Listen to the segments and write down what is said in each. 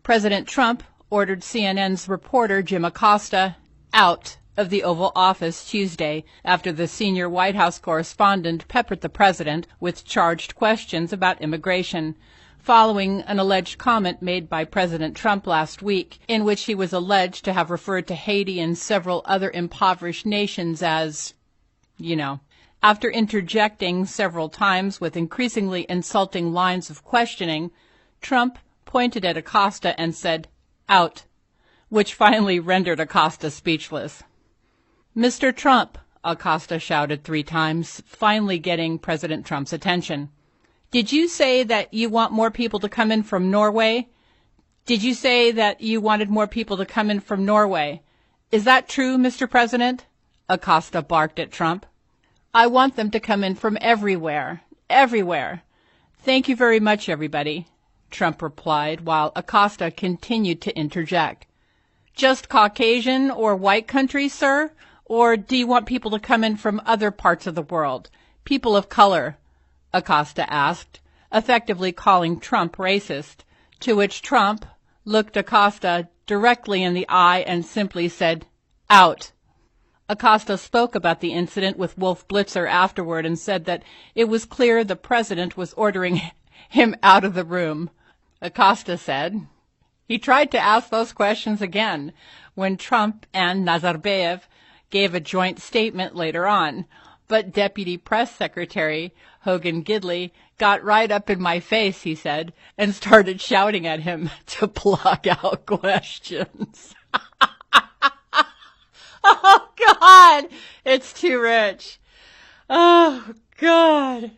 President Trump ordered CNN's reporter Jim Acosta out of the Oval Office Tuesday after the senior White House correspondent peppered the president with charged questions about immigration, following an alleged comment made by President Trump last week in which he was alleged to have referred to Haiti and several other impoverished nations as, After interjecting several times with increasingly insulting lines of questioning, Trump pointed at Acosta and said, "Out," which finally rendered Acosta speechless. "Mr. Trump," Acosta shouted 3 times, finally getting President Trump's attention. "Did you say that you want more people to come in from Norway? Did you say that you wanted more people to come in from Norway? Is that true, Mr. President?" Acosta barked at Trump. "I want them to come in from everywhere. Everywhere. Thank you very much, everybody," Trump replied, while Acosta continued to interject. "Just Caucasian or white countries, sir? Or do you want people to come in from other parts of the world? People of color?" Acosta asked, effectively calling Trump racist, to which Trump looked Acosta directly in the eye and simply said, "Out." Acosta spoke about the incident with Wolf Blitzer afterward and said that it was clear the president was ordering him out of the room. Acosta said he tried to ask those questions again when Trump and Nazarbayev gave a joint statement later on, but Deputy Press Secretary Hogan Gidley got right up in my face, he said, and started shouting at him to block out questions. Oh, God, it's too rich. Oh, God.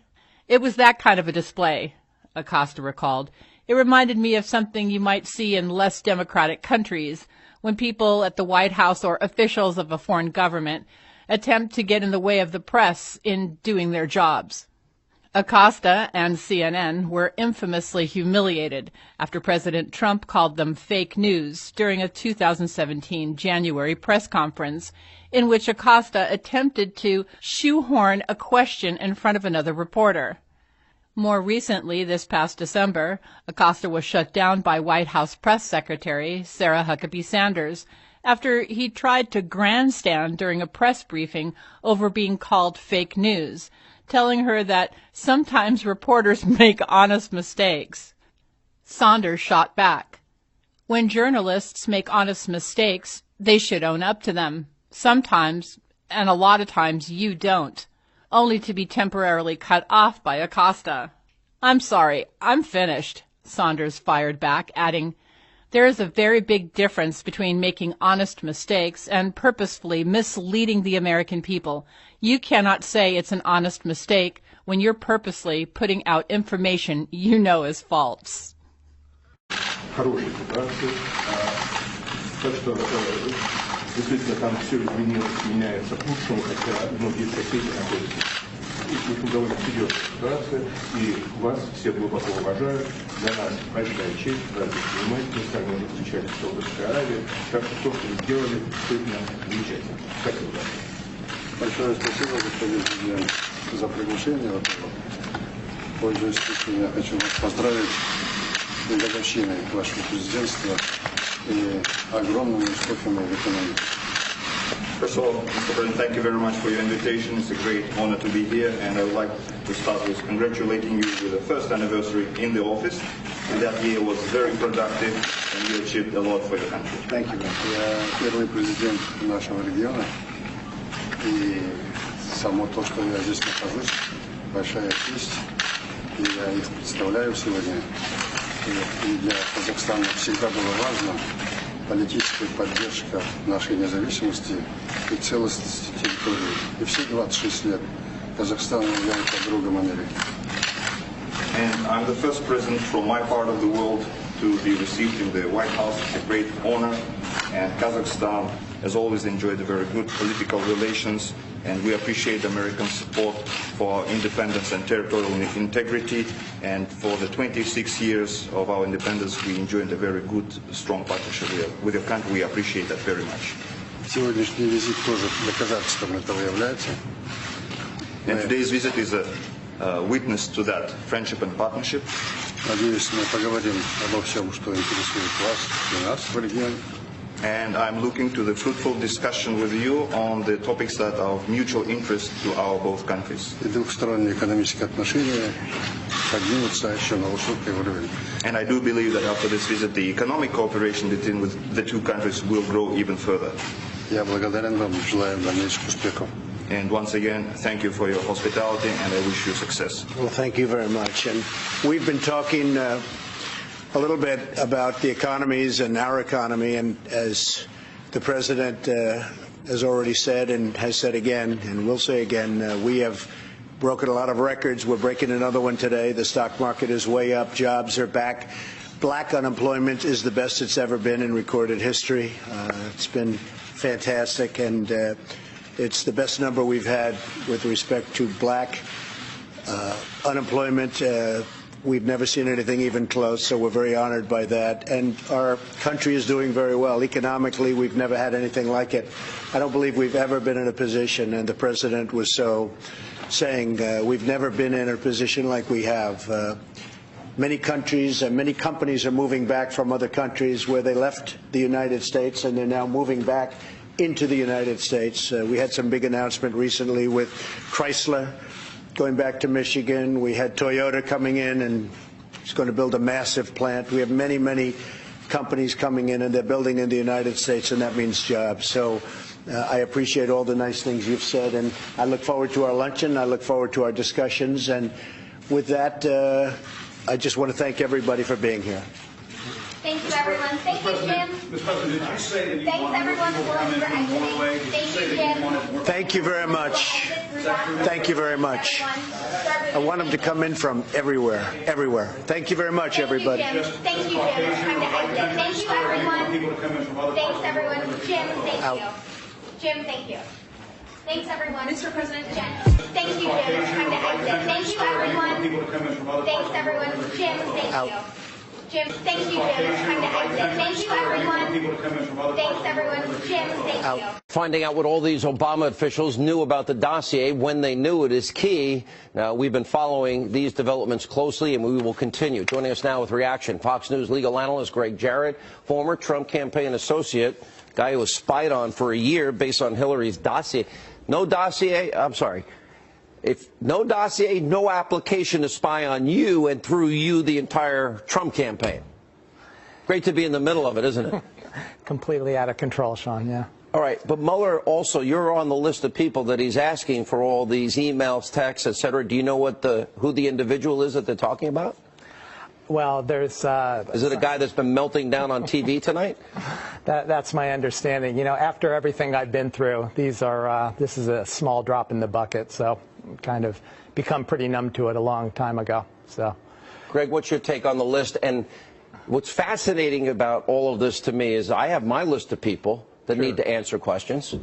It was that kind of a display, Acosta recalled. It reminded me of something you might see in less democratic countries when people at the White House or officials of a foreign government attempt to get in the way of the press in doing their jobs. Acosta and CNN were infamously humiliated after President Trump called them fake news during a 2017 January press conference in which Acosta attempted to shoehorn a question in front of another reporter. More recently, this past December, Acosta was shut down by White House Press Secretary Sarah Huckabee Sanders after he tried to grandstand during a press briefing over being called fake news, telling her that sometimes reporters make honest mistakes. Sanders shot back. When journalists make honest mistakes, they should own up to them. Sometimes, and a lot of times, you don't, only to be temporarily cut off by Acosta. "I'm sorry, I'm finished," Sanders fired back, adding, "There is a very big difference between making honest mistakes and purposefully misleading the American people. You cannot say it's an honest mistake when you're purposely putting out information you know is false." Хорошая ситуация. Так что действительно там все изменилось, меняется к лучшему, хотя многие соседи находятся. В общем, довольно серьезная ситуация, и вас все глубоко уважают. Для нас большая честь вас здесь принимать. Мы с вами уже встречались в Саудовской Аравии. Так что то, что вы сделали, действительно замечательно. Спасибо. Большое спасибо, господин президент, за приглашение. Пользуясь случаем, я хочу вас поздравить с годовщиной вашего президентства и огромными успехами в экономике. First of all, Mr. President, thank you very much for your invitation. It's a great honor to be here, and I would like to start with congratulating you with the first anniversary in the office. And that year was very productive, and you achieved a lot for your country. Thank you. Я первый президент нашего региона, и само то, что я здесь нахожусь, большая честь, и я их представляю сегодня. И для Казахстана всегда было важно политическая поддержка нашей независимости и целостности территории. И все 26 лет Казахстан является другом Америки. And I'm the first president from my part of the world to be received in the White House. It's a great honor, and Kazakhstan has always enjoyed very good political relations, and we appreciate American support for our independence and territorial integrity, and for the 26 years of our independence we enjoyed a very good, strong partnership with your country. We appreciate that very much. Сегодняшний визит тоже доказательством этого является. And today's visit is a witness to that friendship and partnership. Надеюсь, мы поговорим обо всем, что интересует вас и нас в регионе. And I'm looking to the fruitful discussion with you on the topics that are of mutual interest to our both countries. И двухсторонние экономические отношения поднимутся еще на высокий уровень. And I do believe that after this visit, the economic cooperation between the two countries will grow even further. Я благодарен вам, желаю дальнейших успехов. And once again, thank you for your hospitality, and I wish you success. Well, thank you very much. And we've been talking a little bit about the economies and our economy, and as the President has already said and has said again and will say again, we have broken a lot of records. We're breaking another one today. The stock market is way up. Jobs are back. Black unemployment is the best it's ever been in recorded history. It's been fantastic, and it's the best number we've had with respect to black unemployment. We've never seen anything even close, so we're very honored by that. And our country is doing very well. Economically, we've never had anything like it. I don't believe we've ever been in a position, and the President was so saying, we've never been in a position like we have. Many countries and many companies are moving back from other countries where they left the United States, and they're now moving back into the United States. We had some big announcement recently with Chrysler going back to Michigan. We had Toyota coming in, and it's going to build a massive plant. We have many, many companies coming in, and they're building in the United States, and that means jobs. So I appreciate all the nice things you've said, and I look forward to our luncheon. I look forward to our discussions. And with that, I just want to thank everybody for being here. Thank you, everyone. Thank you, Jim. Mr. President, did you say that you Thanks, wanted everyone, more people to come in from Norway? Did you Thank say you, that you Jim. wanted more? Thank you very much. Thank you very much. I want them to come in from everywhere, everywhere. Thank you very much, everybody. Thank you, Jim. Time to exit. Thank you, everyone. Thanks, everyone. Jim, thank you. Jim, thank you. Thanks, everyone. Mr. President, Jen. Thank you, Jim. Time to exit. Thank you, everyone. Thanks, everyone. Jim, thank you. Jim, thank you, Jim. Time to exit. Thank you, everyone. Thanks, everyone. Jim, thank you. Finding out what all these Obama officials knew about the dossier, when they knew it, is key. Now, we've been following these developments closely, and we will continue. Joining us now with reaction, Fox News legal analyst Greg Jarrett, former Trump campaign associate, guy who was spied on for a year based on Hillary's dossier. No dossier, I'm sorry. If no dossier, no application to spy on you, and through you, the entire Trump campaign. Great to be in the middle of it, isn't it? Completely out of control, Sean, yeah. All right, but Mueller also, you're on the list of people that he's asking for all these emails, texts, et cetera. Do you know what who the individual is that they're talking about? Well, there's... is it a guy that's been melting down on TV tonight? That's my understanding. You know, after everything I've been through, this is a small drop in the bucket, so kind of become pretty numb to it a long time ago. So, Greg, what's your take on the list? And what's fascinating about all of this to me is I have my list of people that need to answer questions.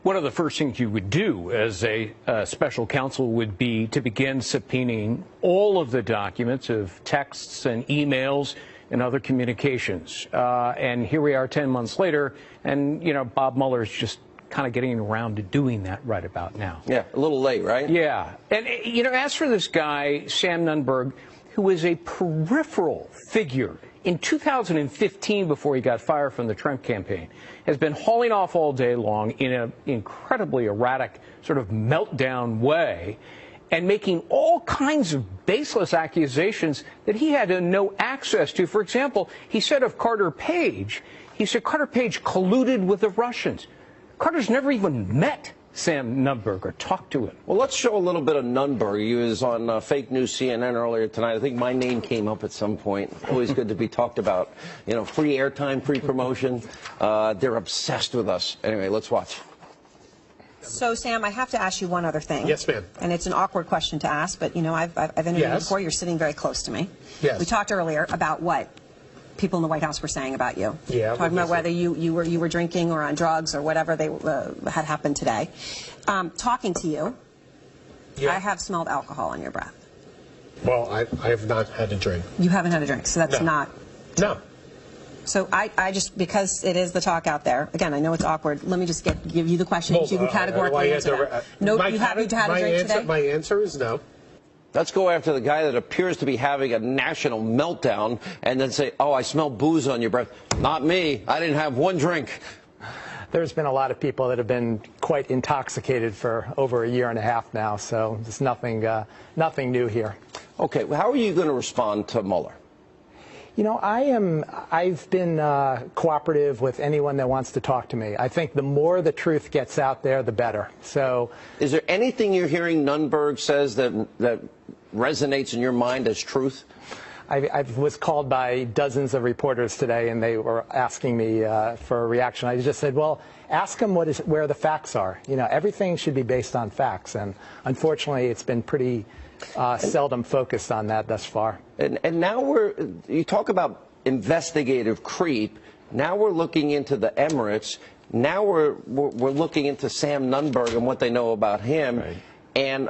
One of the first things you would do as a special counsel would be to begin subpoenaing all of the documents of texts and emails and other communications. And here we are 10 months later, and, you know, Bob Mueller's just kind of getting around to doing that right about now. Yeah, a little late, right? Yeah. And, you know, as for this guy, Sam Nunberg, who is a peripheral figure in 2015, before he got fired from the Trump campaign, has been hauling off all day long in an incredibly erratic sort of meltdown way and making all kinds of baseless accusations that he had no access to. For example, he said of Carter Page, he said Carter Page colluded with the Russians. Carter's never even met Sam Nunberg or talked to him. Well, let's show a little bit of Nunberg. He was on fake news CNN earlier tonight. I think my name came up at some point. Always good to be talked about. You know, free airtime, free promotion. They're obsessed with us. Anyway, let's watch. So, Sam, I have to ask you one other thing. Yes, ma'am. And it's an awkward question to ask, but, you know, I've interviewed you before. You're sitting very close to me. Yes. We talked earlier about what people in the White House were saying about you. Yeah. Talking about whether you were drinking or on drugs or whatever they had happened today. Talking to you, I have smelled alcohol on your breath. Well, I have not had a drink. You haven't had a drink, so that's not... No. So I just, because it is the talk out there, again, I know it's awkward, let me just give you the question. You can categorically answer that. No, you haven't had a drink today? My answer is no. Let's go after the guy that appears to be having a national meltdown and then say, oh, I smell booze on your breath. Not me. I didn't have one drink. There's been a lot of people that have been quite intoxicated for over a year and a half now, so there's nothing new here. Okay, well, how are you going to respond to Mueller? You know, I've been cooperative with anyone that wants to talk to me. I think the more the truth gets out there, the better. So, is there anything you're hearing Nunberg says that resonates in your mind as truth? I was called by dozens of reporters today, and they were asking me for a reaction. I just said, well, ask them where the facts are. You know, everything should be based on facts, and unfortunately, it's been pretty seldom focused on that thus far. And now you talk about investigative creep. Now we're looking into the Emirates. Now we're looking into Sam Nunberg and what they know about him. Right. And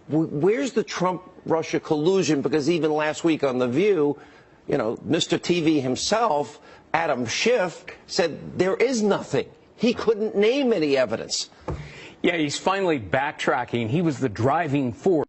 where's the Trump-Russia collusion? Because even last week on The View, you know, Mr. TV himself, Adam Schiff, said there is nothing. He couldn't name any evidence. Yeah, he's finally backtracking. He was the driving force.